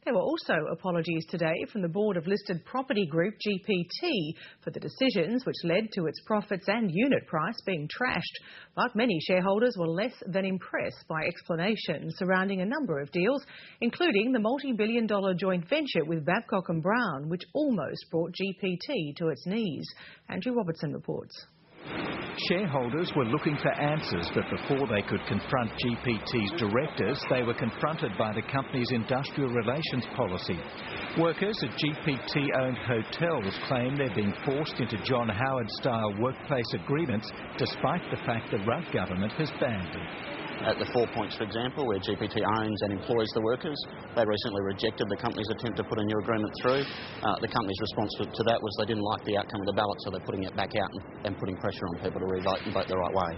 There were also apologies today from the board of listed property group GPT for the decisions which led to its profits and unit price being trashed. But many shareholders were less than impressed by explanations surrounding a number of deals, including the multi-billion-dollar joint venture with Babcock & Brown, which almost brought GPT to its knees. Andrew Robertson reports. Shareholders were looking for answers, but before they could confront GPT's directors, they were confronted by the company's industrial relations policy. Workers at GPT-owned hotels claim they're being forced into John Howard-style workplace agreements, despite the fact the Rudd government has banned them. At the 4 Points, for example, where GPT owns and employs the workers, they recently rejected the company's attempt to put a new agreement through. The company's response to that was they didn't like the outcome of the ballot, so they're putting it back out and putting pressure on people to re-vote and vote the right way.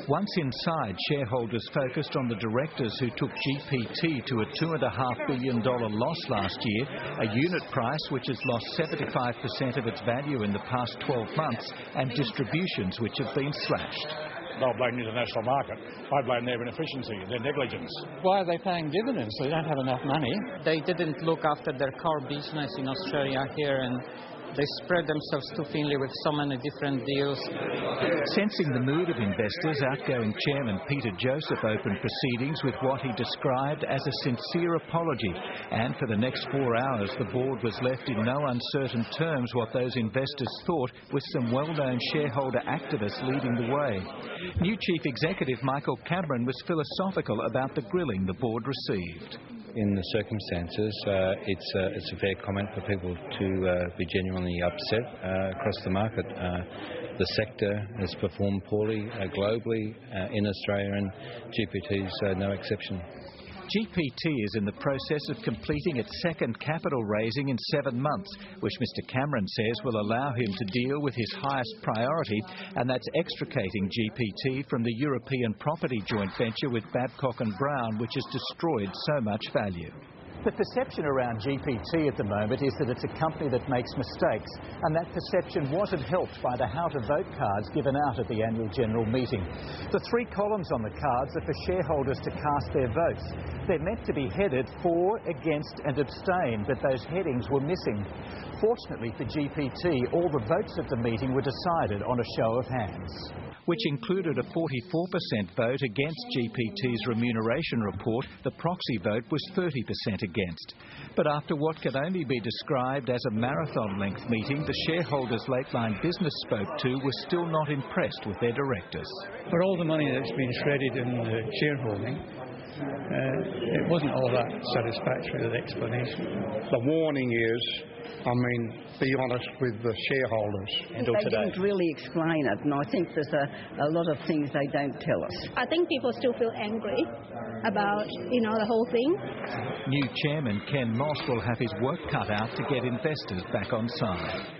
Once inside, shareholders focused on the directors who took GPT to a $2.5 billion loss last year, a unit price which has lost 75% of its value in the past 12 months, and distributions which have been slashed. They'll blame the international market. I blame their inefficiency, their negligence. Why are they paying dividends? They don't have enough money. They didn't look after their core business in Australia here, and they spread themselves too thinly with so many different deals. Sensing the mood of investors, outgoing chairman Peter Joseph opened proceedings with what he described as a sincere apology. And for the next 4 hours, the board was left in no uncertain terms what those investors thought, with some well-known shareholder activists leading the way. New Chief Executive Michael Cameron was philosophical about the grilling the board received. In the circumstances, it's a fair comment for people to be genuinely upset across the market. The sector has performed poorly globally in Australia, and GPT's no exception. GPT is in the process of completing its second capital raising in 7 months, which Mr Cameron says will allow him to deal with his highest priority, and that's extricating GPT from the European property joint venture with Babcock & Brown, which has destroyed so much value. The perception around GPT at the moment is that it's a company that makes mistakes, and that perception wasn't helped by the how-to-vote cards given out at the annual general meeting. The 3 columns on the cards are for shareholders to cast their votes. They're meant to be headed for, against and abstain, but those headings were missing. Fortunately for GPT, all the votes at the meeting were decided on a show of hands, which included a 44% vote against GPT's remuneration report. The proxy vote was 30% against. But after what can only be described as a marathon-length meeting, the shareholders Lateline Business spoke to were still not impressed with their directors. For all the money that's been shredded in the shareholding, it wasn't all that satisfactory, the explanation. The warning is, be honest with the shareholders. They didn't really explain it, and I think there's a lot of things they don't tell us. I think people still feel angry about, the whole thing. New chairman Ken Moss will have his work cut out to get investors back on side.